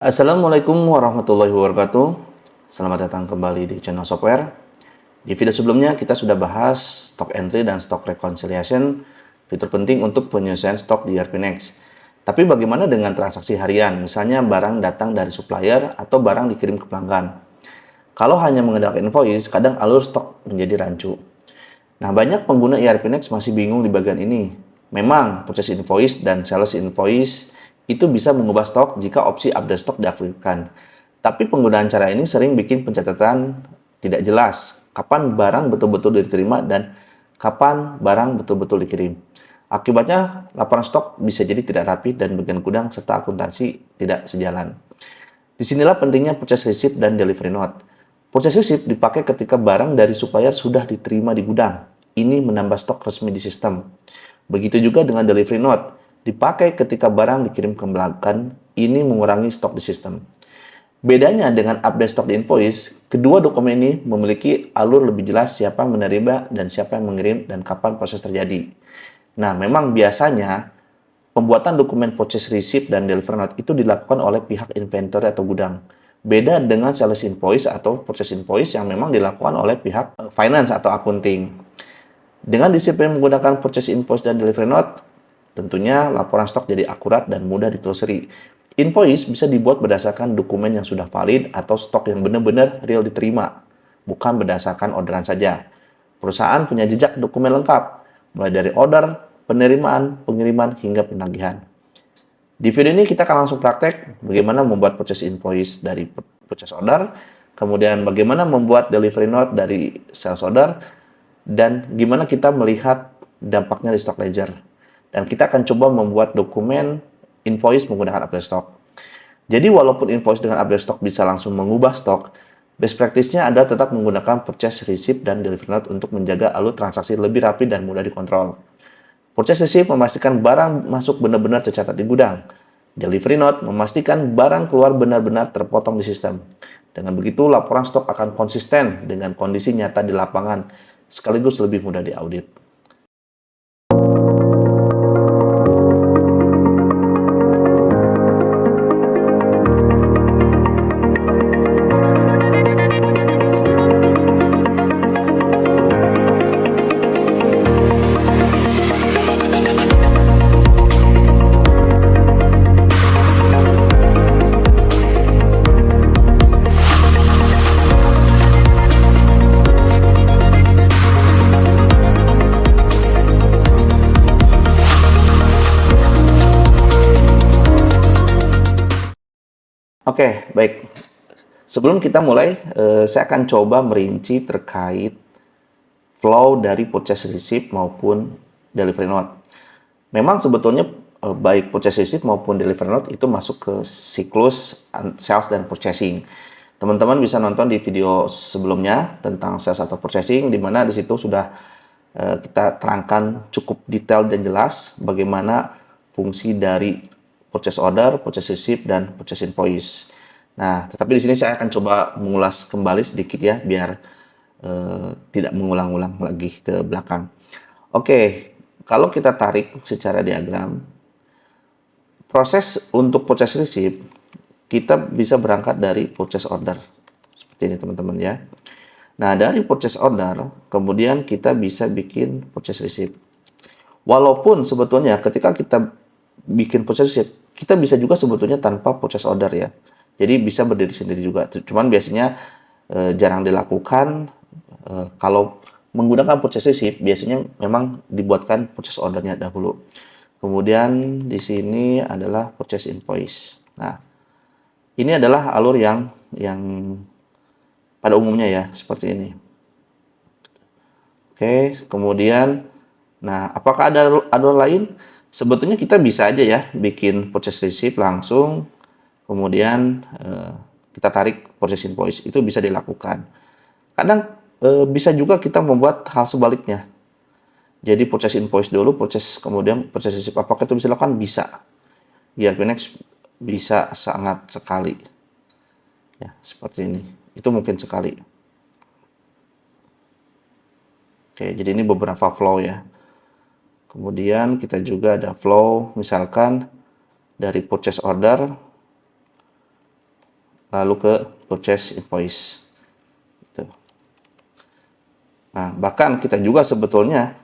Assalamualaikum warahmatullahi wabarakatuh. Selamat datang kembali di channel software. Di video sebelumnya kita sudah bahas stock entry dan stock reconciliation, fitur penting untuk penyelesaian stok di ERP Next. Tapi bagaimana dengan transaksi harian, misalnya barang datang dari supplier atau barang dikirim ke pelanggan? Kalau hanya mengandalkan invoice, kadang alur stok menjadi rancu. Nah, banyak pengguna ERP Next masih bingung di bagian ini. Memang, purchase invoice dan sales invoice itu bisa mengubah stok jika opsi update stok diaktifkan. Tapi penggunaan cara ini sering bikin pencatatan tidak jelas kapan barang betul-betul diterima dan kapan barang betul-betul dikirim. Akibatnya, laporan stok bisa jadi tidak rapi dan bagian gudang serta akuntansi tidak sejalan. Disinilah pentingnya purchase receipt dan delivery note. Purchase receipt dipakai ketika barang dari supplier sudah diterima di gudang. Ini menambah stok resmi di sistem. Begitu juga dengan delivery note. Dipakai ketika barang dikirim ke pelanggan. Ini mengurangi stok di sistem. Bedanya dengan update stok di invoice, kedua dokumen ini memiliki alur lebih jelas siapa yang menerima dan siapa yang mengirim dan kapan proses terjadi. Nah, memang biasanya pembuatan dokumen purchase receipt dan delivery note itu dilakukan oleh pihak inventory atau gudang. Beda dengan sales invoice atau purchase invoice yang memang dilakukan oleh pihak finance atau accounting. Dengan disiplin menggunakan purchase invoice dan delivery note, tentunya laporan stok jadi akurat dan mudah ditelusuri. Invoice bisa dibuat berdasarkan dokumen yang sudah valid atau stok yang benar-benar real diterima, bukan berdasarkan orderan saja. Perusahaan punya jejak dokumen lengkap, mulai dari order, penerimaan, pengiriman, hingga penagihan. Di video ini kita akan langsung praktek bagaimana membuat purchase invoice dari purchase order, kemudian bagaimana membuat delivery note dari sales order, dan gimana kita melihat dampaknya di stock ledger. Dan kita akan coba membuat dokumen invoice menggunakan update stock. Jadi walaupun invoice dengan update stock bisa langsung mengubah stok, best practice-nya adalah tetap menggunakan purchase receipt dan delivery note untuk menjaga alur transaksi lebih rapi dan mudah dikontrol. Purchase receipt memastikan barang masuk benar-benar tercatat di gudang. Delivery note memastikan barang keluar benar-benar terpotong di sistem. Dengan begitu, laporan stok akan konsisten dengan kondisi nyata di lapangan, sekaligus lebih mudah diaudit. Oke, baik. Sebelum kita mulai, saya akan coba merinci terkait flow dari purchase receipt maupun delivery note. Memang sebetulnya baik purchase receipt maupun delivery note itu masuk ke siklus sales dan purchasing. Teman-teman bisa nonton di video sebelumnya tentang sales atau purchasing, di mana di situ sudah kita terangkan cukup detail dan jelas bagaimana fungsi dari purchase order, purchase receipt, dan purchase invoice. Nah, tetapi di sini saya akan coba mengulas kembali sedikit ya, biar tidak mengulang-ulang lagi ke belakang. Oke, kalau kita tarik secara diagram, proses untuk purchase receipt, kita bisa berangkat dari purchase order. Seperti ini teman-teman ya. Nah, dari purchase order, kemudian kita bisa bikin purchase receipt. Walaupun sebetulnya ketika kita bikin purchase receipt, kita bisa juga sebetulnya tanpa purchase order ya. Jadi bisa berdiri sendiri juga. Cuman biasanya jarang dilakukan. Kalau menggunakan purchase receipt, biasanya memang dibuatkan purchase ordernya dahulu. Kemudian di sini adalah purchase invoice. Nah, ini adalah alur yang pada umumnya ya, seperti ini. Oke, kemudian, nah apakah ada alur lain? Sebetulnya kita bisa aja ya bikin purchase receipt langsung, kemudian kita tarik purchase invoice, itu bisa dilakukan. Kadang bisa juga kita membuat hal sebaliknya. Jadi purchase invoice dulu, kemudian purchase receipt. Apakah itu bisa dilakukan? Bisa. Ya, Next bisa sangat sekali. Ya, seperti ini. Itu mungkin sekali. Oke, jadi ini beberapa flow ya. Kemudian kita juga ada flow, misalkan dari purchase order, lalu ke purchase invoice. Gitu. Nah, bahkan kita juga sebetulnya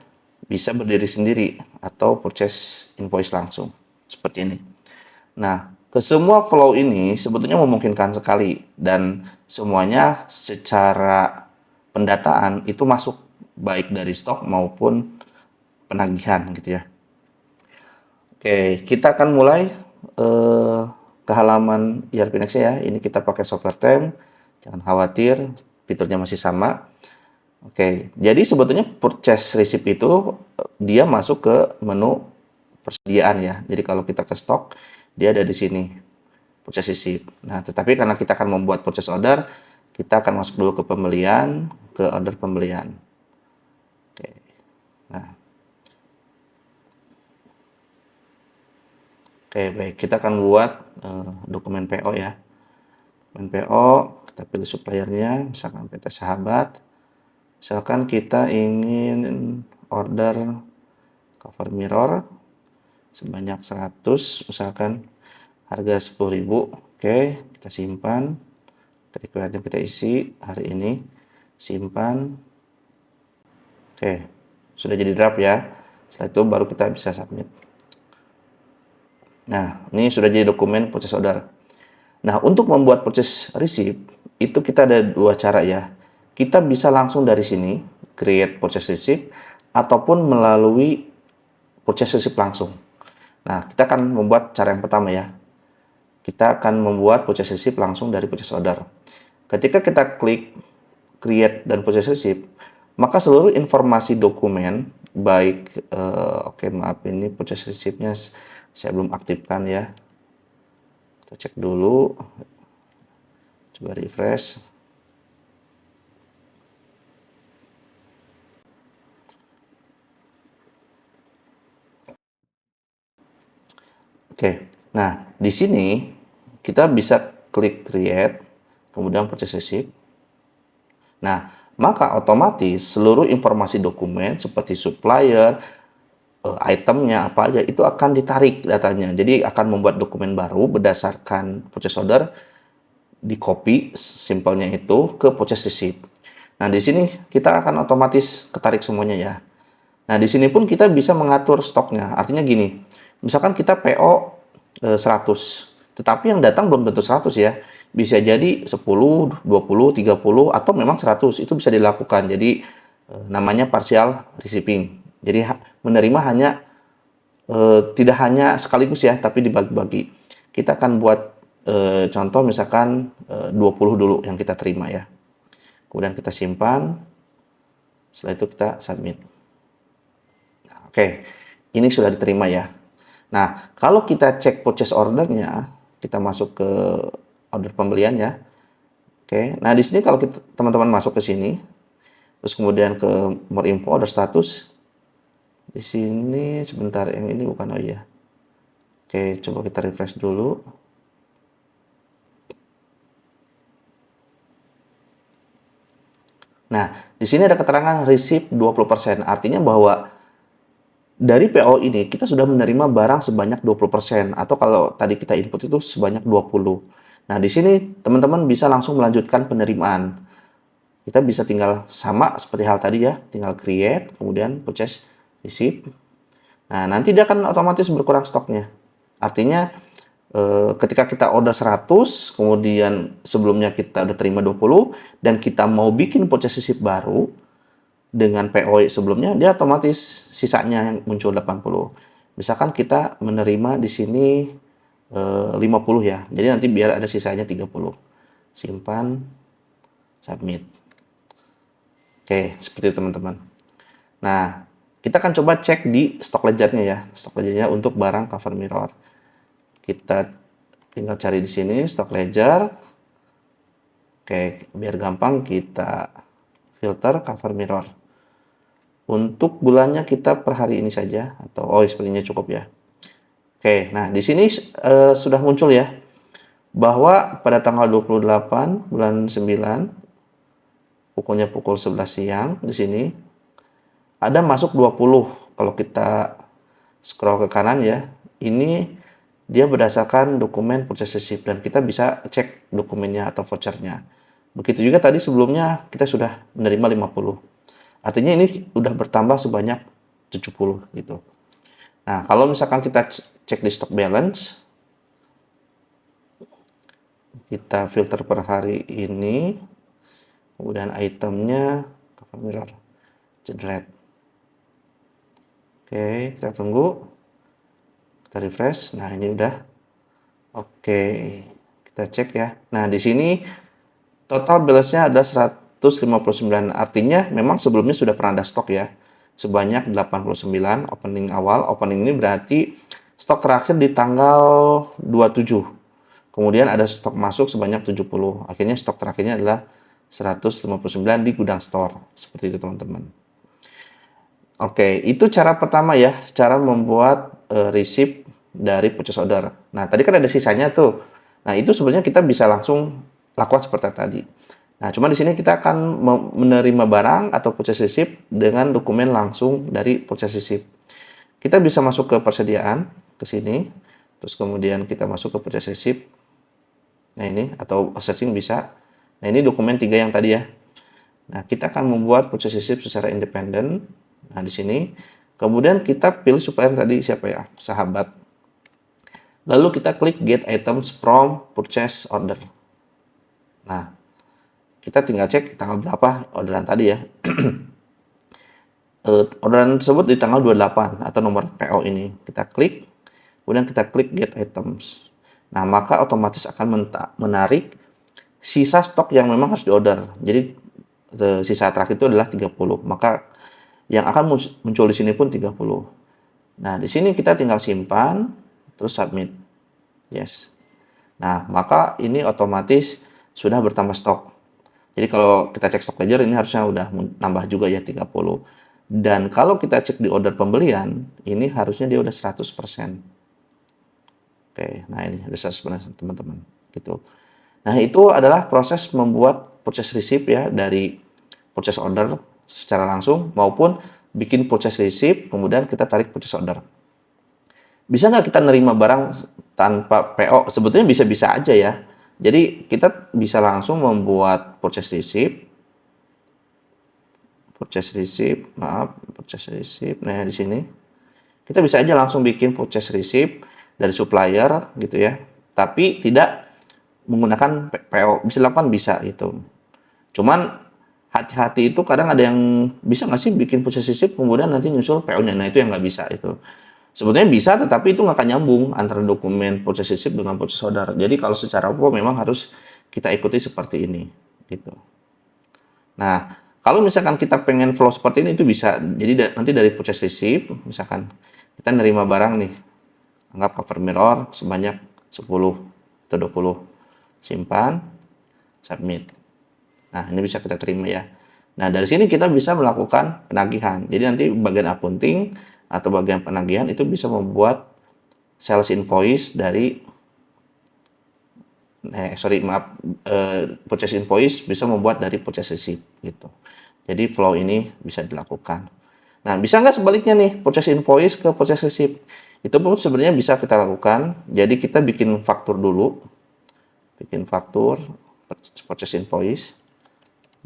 bisa berdiri sendiri atau purchase invoice langsung seperti ini. Nah, ke semua flow ini sebetulnya memungkinkan sekali dan semuanya secara pendataan itu masuk baik dari stok maupun penagihan gitu ya. Oke, kita akan mulai ke halaman ERP Next ya. Ini kita pakai software TEM. Jangan khawatir, fiturnya masih sama. Oke, jadi sebetulnya purchase receipt itu dia masuk ke menu persediaan ya. Jadi kalau kita ke stok, dia ada di sini, purchase receipt. Nah, tetapi karena kita akan membuat purchase order, kita akan masuk dulu ke pembelian, ke order pembelian. Oke. Nah, oke, baik. Kita akan buat dokumen PO ya. Dokumen PO, kita pilih suppliernya, misalkan PT Sahabat. Misalkan kita ingin order cover mirror sebanyak 100, misalkan harga 10.000. Oke, kita simpan. Requirement yang kita isi hari ini, simpan. Oke, sudah jadi draft ya. Setelah itu baru kita bisa submit. Nah, ini sudah jadi dokumen purchase order. Nah, untuk membuat purchase receipt, itu kita ada dua cara ya. Kita bisa langsung dari sini, create purchase receipt, ataupun melalui purchase receipt langsung. Nah, kita akan membuat cara yang pertama ya. Kita akan membuat purchase receipt langsung dari purchase order. Ketika kita klik create dan purchase receipt, maka seluruh informasi dokumen, baik, oke maaf ini purchase receipt-nya saya belum aktifkan ya. Kita cek dulu, coba refresh. Oke, nah di sini kita bisa klik create, kemudian purchase receipt. Nah, maka otomatis seluruh informasi dokumen seperti supplier, itemnya apa aja itu akan ditarik datanya. Jadi akan membuat dokumen baru berdasarkan purchase order, di copy simpelnya itu ke purchase receipt. Nah, di sini kita akan otomatis ketarik semuanya ya. Nah, di sini pun kita bisa mengatur stoknya. Artinya gini, misalkan kita PO 100, tetapi yang datang belum tentu 100 ya. Bisa jadi 10, 20, 30, atau memang 100. Itu bisa dilakukan. Jadi, namanya partial receiving. Jadi, menerima hanya, tidak hanya sekaligus ya, tapi dibagi-bagi. Kita akan buat contoh misalkan 20 dulu yang kita terima ya. Kemudian kita simpan. Setelah itu kita submit. Oke, ini sudah diterima ya. Nah, kalau kita cek purchase ordernya, kita masuk ke order pembelian ya. Oke, nah di sini kalau teman-teman masuk ke sini, terus kemudian ke more info order status, di sini sebentar yang ini bukan, oh iya. Oke, coba kita refresh dulu. Nah, di sini ada keterangan receive 20%, artinya bahwa dari PO ini kita sudah menerima barang sebanyak 20%, atau kalau tadi kita input itu sebanyak 20. Nah, di sini teman-teman bisa langsung melanjutkan penerimaan. Kita bisa tinggal sama seperti hal tadi ya, tinggal create, kemudian purchase receipt. Nah, nanti dia akan otomatis berkurang stoknya. Artinya ketika kita order 100, kemudian sebelumnya kita udah terima 20, dan kita mau bikin purchase receipt baru dengan PO sebelumnya, dia otomatis sisanya yang muncul 80. Misalkan kita menerima di sini 50 ya. Jadi nanti biar ada sisanya 30. Simpan, submit. Oke, seperti itu teman-teman. Nah, kita akan coba cek di stock ledgernya ya. Stock ledgernya untuk barang cover mirror. Kita tinggal cari di sini stock ledger. Oke, biar gampang kita filter cover mirror. Untuk bulannya kita per hari ini saja, atau sepertinya cukup ya. Oke, nah di sini sudah muncul ya bahwa pada tanggal 28 bulan 9 pukul 11 siang di sini ada masuk 20. Kalau kita scroll ke kanan ya, ini dia berdasarkan dokumen purchase receipt dan kita bisa cek dokumennya atau vouchernya. Begitu juga tadi sebelumnya kita sudah menerima 50. Artinya ini udah bertambah sebanyak 70 gitu. Nah, kalau misalkan kita cek di stock balance, kita filter per hari ini, kemudian itemnya cover mirror, generate. Oke, kita tunggu, kita refresh. Nah, ini udah oke. Kita cek ya. Nah, di sini total balance-nya ada 159. Artinya memang sebelumnya sudah pernah ada stok ya. Sebanyak 89 opening awal. Opening ini berarti stok terakhir di tanggal 27. Kemudian ada stok masuk sebanyak 70. Akhirnya stok terakhirnya adalah 159 di gudang store. Seperti itu teman-teman. Oke, itu cara pertama ya. Cara membuat receipt dari purchase order. Nah, tadi kan ada sisanya tuh. Nah, itu sebenarnya kita bisa langsung lakukan seperti tadi. Nah, cuma di sini kita akan menerima barang atau purchase receipt dengan dokumen langsung dari purchase receipt. Kita bisa masuk ke persediaan, ke sini, terus kemudian kita masuk ke purchase receipt. Nah, ini, atau searching bisa. Nah, ini dokumen 3 yang tadi ya. Nah, kita akan membuat purchase receipt secara independen. Nah, di sini. Kemudian kita pilih supplier tadi siapa ya? Sahabat. Lalu kita klik get items from purchase order. Nah, kita tinggal cek tanggal berapa orderan tadi ya. Orderan tersebut di tanggal 28 atau nomor PO ini. Kita klik, kemudian kita klik get items. Nah, maka otomatis akan menarik sisa stok yang memang harus diorder. Jadi sisa terakhir itu adalah 30. Maka yang akan muncul di sini pun 30. Nah, di sini kita tinggal simpan, terus submit. Yes. Nah, maka ini otomatis sudah bertambah stok. Jadi kalau kita cek stock ledger ini harusnya udah nambah juga ya 30. Dan kalau kita cek di order pembelian, ini harusnya dia udah 100%. Oke, nah ini udah 100% teman-teman. Gitu. Nah, itu adalah proses membuat purchase receipt ya dari purchase order secara langsung maupun bikin purchase receipt kemudian kita tarik purchase order. Bisa nggak kita nerima barang tanpa PO? Sebetulnya bisa-bisa aja ya. Jadi kita bisa langsung membuat purchase receipt. Nah, di sini kita bisa aja langsung bikin purchase receipt dari supplier gitu ya. Tapi tidak menggunakan PO. Bisa dilakukan bisa gitu. Cuman hati-hati itu kadang ada yang bisa nggak sih bikin purchase receipt kemudian nanti nyusul PO-nya. Nah, itu yang nggak bisa itu. Sebetulnya bisa, tetapi itu nggak akan nyambung antara dokumen purchase receipt dengan purchase order. Jadi kalau secara umum memang harus kita ikuti seperti ini, gitu. Nah, kalau misalkan kita pengen flow seperti ini itu bisa. Jadi nanti dari purchase receipt, misalkan kita nerima barang nih, anggap cover mirror sebanyak 10 atau 20, simpan, submit. Nah, ini bisa kita terima ya. Nah, dari sini kita bisa melakukan penagihan. Jadi nanti bagian accounting atau bagian penagihan itu bisa membuat sales invoice dari purchase invoice bisa membuat dari purchase receipt gitu. Jadi flow ini bisa dilakukan. Nah, bisa nggak sebaliknya nih purchase invoice ke purchase receipt? Itu pun sebenarnya bisa kita lakukan. Jadi kita bikin faktur dulu. Bikin faktur purchase invoice.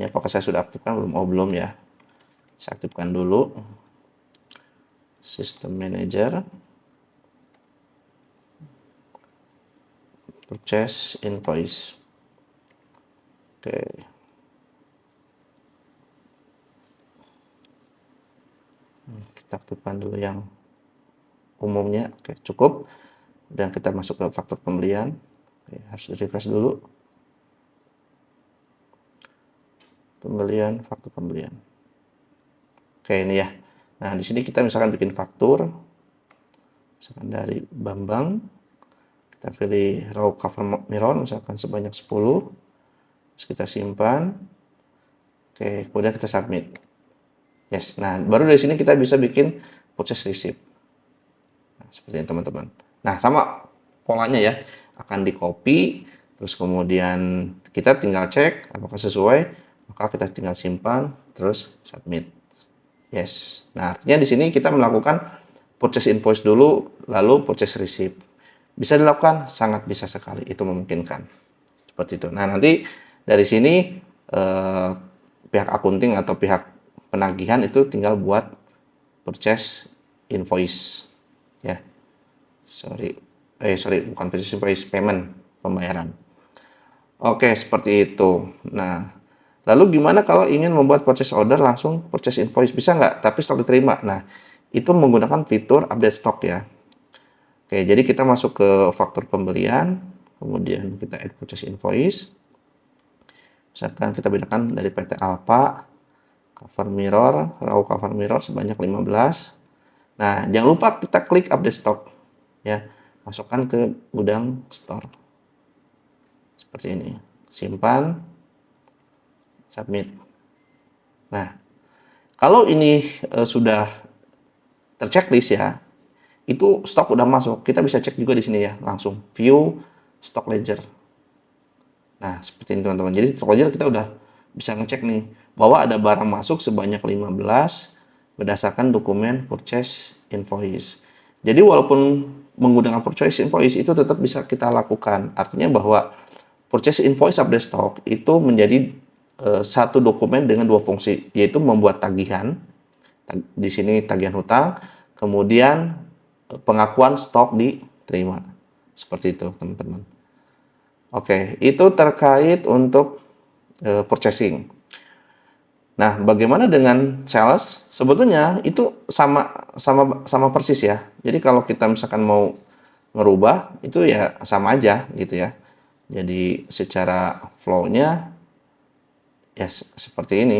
Ya, apakah saya sudah aktifkan belum? Oh, belum ya. Saya aktifkan dulu. System Manager, Purchase Invoice. Oke. Kita aktifkan dulu yang umumnya. Oke, cukup. Dan kita masuk ke faktur pembelian. Oke, harus refresh dulu. Pembelian, faktur pembelian. Oke, ini ya. Nah, di sini kita misalkan bikin faktur, misalkan dari Bambang, kita pilih raw cover mirror, misalkan sebanyak 10, terus kita simpan, oke, kemudian kita submit. Yes, nah baru dari sini kita bisa bikin purchase receipt. Nah, seperti ini teman-teman. Nah, sama polanya ya, akan di copy, terus kemudian kita tinggal cek apakah sesuai, maka kita tinggal simpan, terus submit. Yes. Nah, artinya di sini kita melakukan purchase invoice dulu, lalu purchase receipt. Bisa dilakukan? Sangat bisa sekali, itu memungkinkan. Seperti itu. Nah, nanti dari sini pihak akunting atau pihak penagihan itu tinggal buat purchase invoice ya. Bukan purchase invoice, payment, pembayaran. Oke, seperti itu. Nah, lalu gimana kalau ingin membuat purchase order langsung purchase invoice? Bisa nggak? Tapi stok diterima. Nah, itu menggunakan fitur update stok ya. Oke, jadi kita masuk ke faktur pembelian, kemudian kita add purchase invoice. Misalkan kita bedakan dari PT Alpha, cover mirror, raw cover mirror sebanyak 15. Nah, jangan lupa kita klik update stock ya. Masukkan ke gudang store. Seperti ini. Simpan, submit. Nah, kalau ini sudah terchecklist ya, itu stok udah masuk. Kita bisa cek juga di sini ya, langsung view stock ledger. Nah, seperti ini teman-teman. Jadi stock ledger kita udah bisa ngecek nih bahwa ada barang masuk sebanyak 15 berdasarkan dokumen purchase invoice. Jadi walaupun menggunakan purchase invoice itu tetap bisa kita lakukan. Artinya bahwa purchase invoice update stock itu menjadi satu dokumen dengan dua fungsi, yaitu membuat tagihan. Di sini tagihan hutang, kemudian pengakuan stok diterima. Seperti itu, teman-teman. Oke, itu terkait untuk purchasing. Nah, bagaimana dengan sales? Sebetulnya itu sama persis ya. Jadi kalau kita misalkan mau ngerubah itu ya sama aja gitu ya. Jadi secara flow-nya ya seperti ini.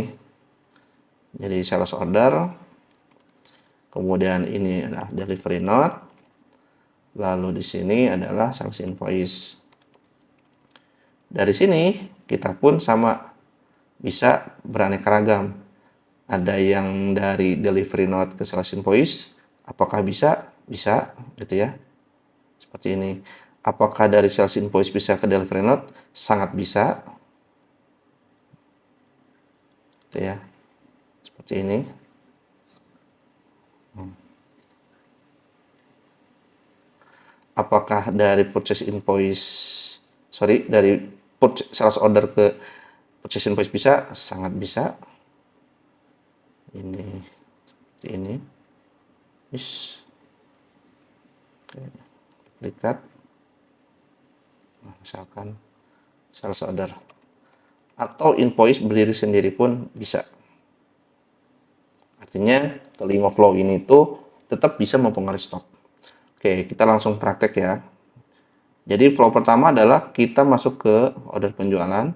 Jadi sales order, kemudian ini adalah delivery note, lalu di sini adalah sales invoice. Dari sini kita pun sama bisa beraneka ragam. Ada yang dari delivery note ke sales invoice, apakah bisa? Bisa, gitu ya. Seperti ini. Apakah dari sales invoice bisa ke delivery note? Sangat bisa. Gitu ya. Seperti ini. Apakah dari purchase invoice, dari sales order ke purchase invoice bisa? Sangat bisa. Ini seperti ini. Oke, duplikat. Nah, misalkan sales order atau invoice berdiri sendiri pun bisa. Artinya kelima flow ini tuh tetap bisa mempengaruhi stok. Oke, kita langsung praktek ya. Jadi flow pertama adalah kita masuk ke order penjualan.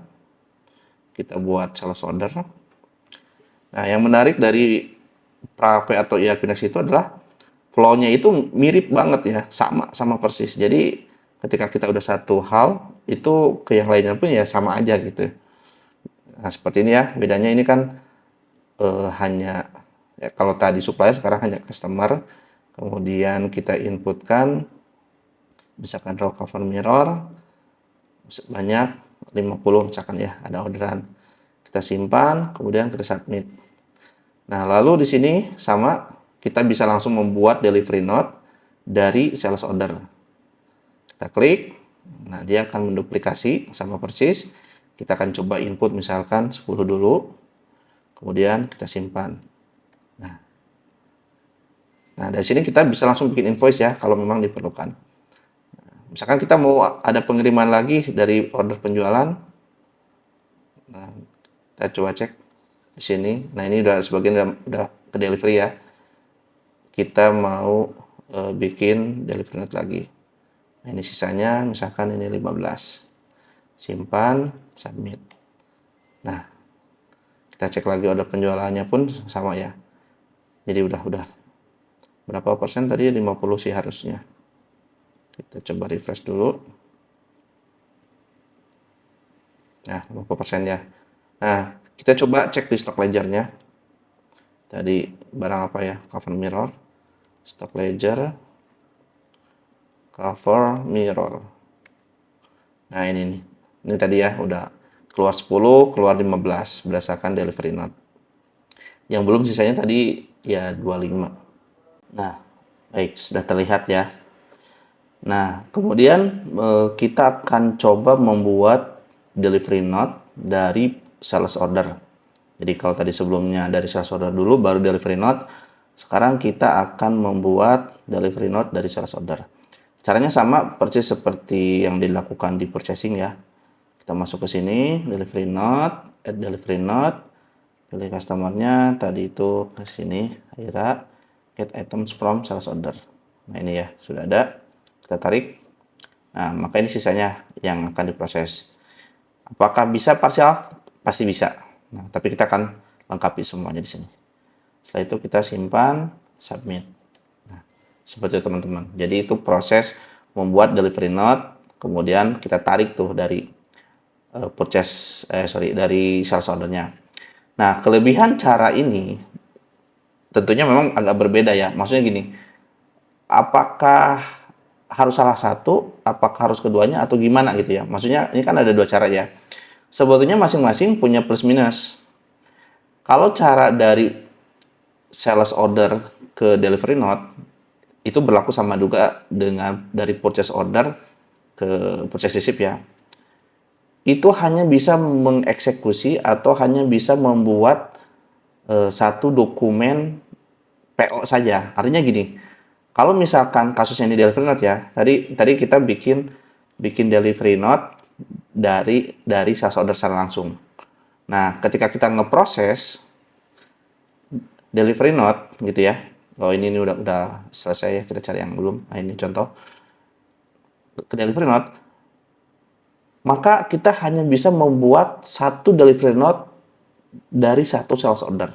Kita buat sales order. Nah, yang menarik dari PRAP atau ERP Next itu adalah flow-nya itu mirip banget ya, sama persis. Jadi ketika kita udah satu hal, itu ke yang lainnya pun ya sama aja gitu. Nah, seperti ini ya, bedanya ini kan hanya ya, kalau tadi supplier sekarang hanya customer, kemudian kita inputkan misalkan raw cover mirror sebanyak 50 misalkan ya, ada orderan. Kita simpan, kemudian kita submit. Nah, lalu di sini sama kita bisa langsung membuat delivery note dari sales order. Kita klik, nah dia akan menduplikasi sama persis. Kita akan coba input misalkan 10 dulu, kemudian kita simpan. Nah, dari sini kita bisa langsung bikin invoice ya kalau memang diperlukan. Misalkan kita mau ada pengiriman lagi dari order penjualan. Nah, kita coba cek di sini. Nah, ini udah sebagian udah ke delivery ya. Kita mau bikin delivery note lagi. Nah, ini sisanya misalkan ini 15. Simpan, submit. Nah, kita cek lagi order penjualannya pun sama ya. Jadi udah berapa persen tadi? 50 sih harusnya. Kita coba refresh dulu. Nah, 50% ya. Nah, kita coba cek di stock ledgernya. Tadi barang apa ya? Cover mirror. Stock ledger. Cover mirror. Nah, ini nih. Ini tadi ya, udah keluar 10, keluar 15 berdasarkan delivery note. Yang belum sisanya tadi ya 25. Nah, baik, sudah terlihat ya. Nah, kemudian kita akan coba membuat delivery note dari sales order. Jadi kalau tadi sebelumnya dari sales order dulu baru delivery note, sekarang kita akan membuat delivery note dari sales order. Caranya sama persis seperti yang dilakukan di purchasing ya. Kita masuk ke sini, delivery note, add delivery note, pilih customernya, tadi itu ke sini, Aira, get items from sales order. Nah ini ya, sudah ada. Kita tarik. Nah, maka ini sisanya yang akan diproses. Apakah bisa parsial? Pasti bisa. Nah, tapi kita akan lengkapi semuanya di sini. Setelah itu kita simpan, submit. Nah, seperti itu teman-teman. Jadi itu proses membuat delivery note, kemudian kita tarik tuh dari dari sales ordernya. Nah, kelebihan cara ini tentunya memang agak berbeda ya. Maksudnya gini, apakah harus salah satu, apakah harus keduanya atau gimana gitu ya. Maksudnya ini kan ada dua cara ya. Sebetulnya masing-masing punya plus minus. Kalau cara dari sales order ke delivery note itu berlaku sama juga dengan dari purchase order ke purchase receipt ya. Itu hanya bisa mengeksekusi atau hanya bisa membuat satu dokumen PO saja. Artinya gini, kalau misalkan kasusnya ini delivery note ya, tadi kita bikin delivery note dari sales order secara langsung. Nah, ketika kita ngeproses delivery note gitu ya. Oh ini udah selesai ya, kita cari yang belum. Nah, ini contoh ke delivery note, maka kita hanya bisa membuat satu delivery note dari satu sales order.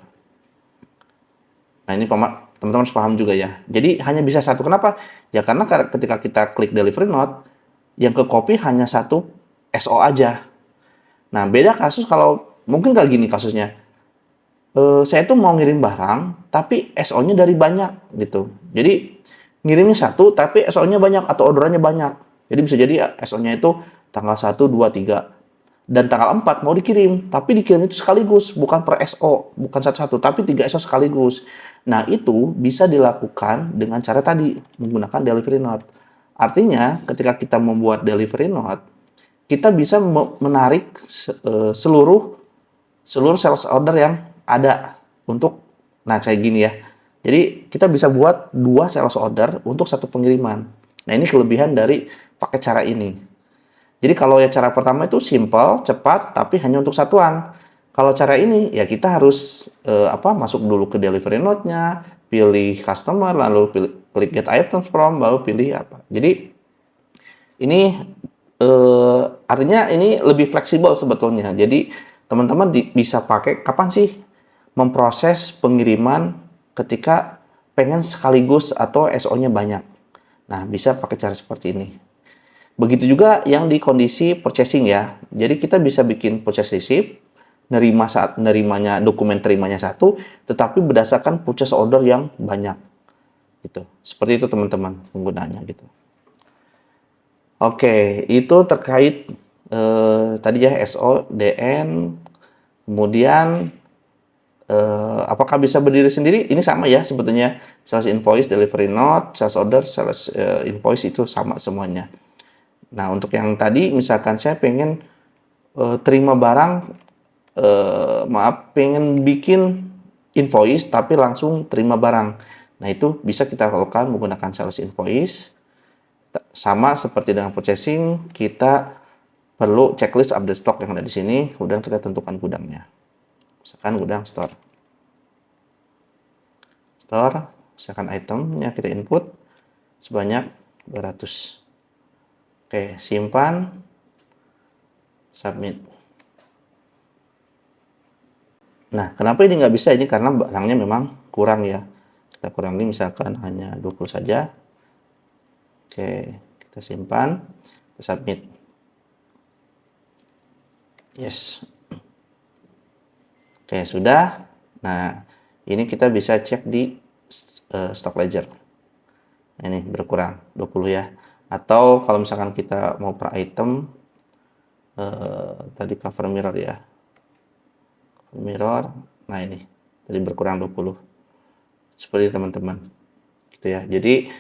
Nah, ini teman-teman harus paham juga ya. Jadi hanya bisa satu. Kenapa? Ya karena ketika kita klik delivery note, yang ke copy hanya satu SO aja. Nah, beda kasus kalau mungkin kayak gini kasusnya. Saya tuh mau ngirim barang, tapi SO-nya dari banyak gitu. Jadi ngirimnya satu, tapi SO-nya banyak atau orderannya banyak. Jadi bisa jadi SO-nya itu tanggal 1, 2, 3. Dan tanggal 4 mau dikirim, tapi dikirim itu sekaligus, bukan per SO, bukan satu-satu, tapi 3 SO sekaligus. Nah, itu bisa dilakukan dengan cara tadi, menggunakan delivery note. Artinya, ketika kita membuat delivery note, kita bisa menarik seluruh sales order yang ada untuk, nah kayak gini ya. Jadi kita bisa buat 2 sales order untuk satu pengiriman. Nah ini kelebihan dari pakai cara ini. Jadi kalau ya cara pertama itu simple, cepat, tapi hanya untuk satuan. Kalau cara ini ya kita harus masuk dulu ke delivery note-nya, pilih customer, lalu klik get items from, lalu pilih apa. Jadi ini artinya ini lebih fleksibel sebetulnya. Jadi teman-teman bisa pakai kapan sih memproses pengiriman ketika pengen sekaligus atau SO-nya banyak. Nah, bisa pakai cara seperti ini. Begitu juga yang di kondisi purchasing ya. Jadi kita bisa bikin purchase receipt, nerimanya dokumen terimanya satu, tetapi berdasarkan purchase order yang banyak. Gitu. Seperti itu teman-teman penggunaannya gitu. Oke, itu terkait tadi ya SO, DN, kemudian apakah bisa berdiri sendiri? Ini sama ya sebetulnya. Sales invoice, delivery note, sales order, sales invoice itu sama semuanya. Nah, untuk yang tadi misalkan saya pengen terima barang, pengen bikin invoice tapi langsung terima barang. Nah, itu bisa kita lakukan menggunakan sales invoice. Sama seperti dengan purchasing, kita perlu checklist update stock yang ada di sini, kemudian kita tentukan gudangnya. Misalkan gudang store, misalkan itemnya kita input sebanyak 200. Oke, simpan, submit. Nah, kenapa ini nggak bisa? Ini karena barangnya memang kurang ya. Kita kurangi misalkan hanya 20 saja. Oke, kita simpan, kita submit. Yes. Oke, sudah. Nah, ini kita bisa cek di stock ledger. Nah, ini berkurang 20 ya. Atau kalau misalkan kita mau per item, tadi cover mirror ya. Cover mirror, nah ini tadi berkurang 20. Seperti teman-teman. Gitu ya. Jadi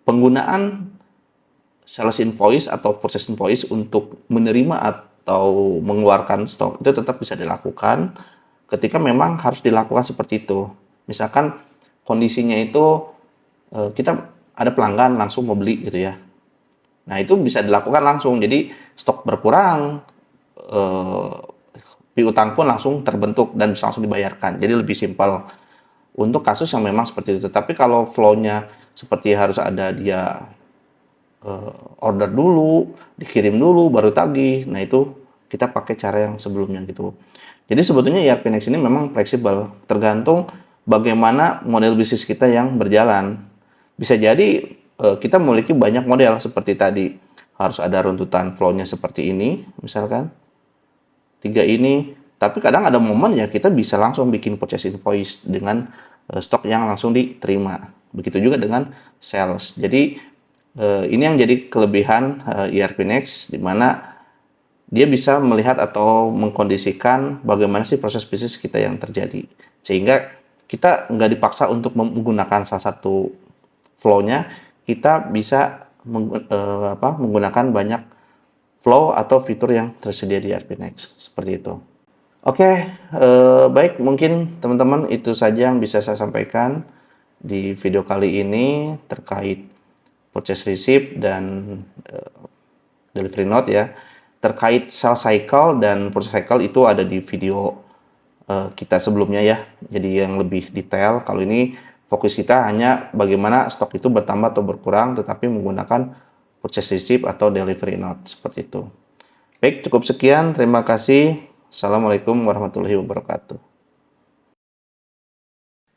penggunaan sales invoice atau purchase invoice untuk menerima atau mengeluarkan stok itu tetap bisa dilakukan ketika memang harus dilakukan seperti itu. Misalkan kondisinya itu kita ada pelanggan langsung mau beli gitu ya. Nah, itu bisa dilakukan langsung. Jadi stok berkurang, piutang pun langsung terbentuk dan bisa langsung dibayarkan. Jadi lebih simpel untuk kasus yang memang seperti itu. Tapi kalau flow-nya seperti harus ada dia order dulu, dikirim dulu, baru tagih. Nah, itu kita pakai cara yang sebelumnya gitu. Jadi sebetulnya ERP Next ini memang fleksibel, tergantung bagaimana model bisnis kita yang berjalan. Bisa jadi kita memiliki banyak model seperti tadi. Harus ada runtutan flow-nya seperti ini, misalkan. 3 ini. Tapi kadang ada momen ya kita bisa langsung bikin purchase invoice dengan stok yang langsung diterima. Begitu juga dengan sales. Jadi ini yang jadi kelebihan ERP Next, di mana dia bisa melihat atau mengkondisikan bagaimana sih proses bisnis kita yang terjadi. Sehingga kita nggak dipaksa untuk menggunakan salah satu flow-nya, kita bisa menggunakan banyak flow atau fitur yang tersedia di ERP Next. Seperti itu. Oke, baik, mungkin teman-teman itu saja yang bisa saya sampaikan di video kali ini terkait purchase receipt dan delivery note ya. Terkait sales cycle dan purchase cycle itu ada di video kita sebelumnya ya. Jadi yang lebih detail. Kalau ini fokus kita hanya bagaimana stok itu bertambah atau berkurang tetapi menggunakan purchase receipt atau delivery note seperti itu. Baik, cukup sekian. Terima kasih. Assalamualaikum warahmatullahi wabarakatuh.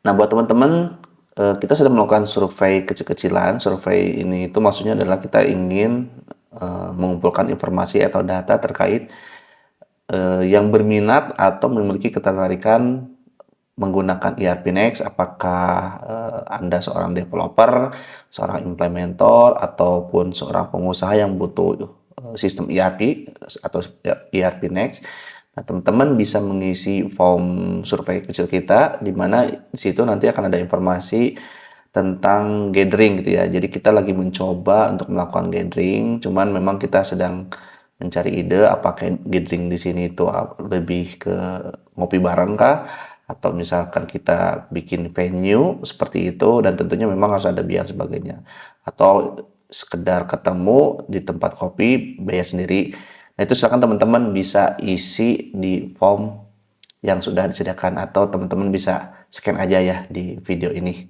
Nah, buat teman-teman, kita sedang melakukan survei kecil-kecilan. Survei ini itu maksudnya adalah kita ingin mengumpulkan informasi atau data terkait yang berminat atau memiliki ketertarikan menggunakan ERP Next. Apakah Anda seorang developer, seorang implementator, ataupun seorang pengusaha yang butuh sistem ERP atau ERP Next. Nah, teman-teman bisa mengisi form survei kecil kita, di mana di situ nanti akan ada informasi tentang gathering gitu ya. Jadi kita lagi mencoba untuk melakukan gathering, cuman memang kita sedang mencari ide apakah gathering di sini itu lebih ke ngopi bareng kah, atau misalkan kita bikin venue seperti itu, dan tentunya memang harus ada biaya sebagainya, atau sekedar ketemu di tempat kopi bayar sendiri. Nah, itu silakan teman-teman bisa isi di form yang sudah disediakan atau teman-teman bisa scan aja ya di video ini.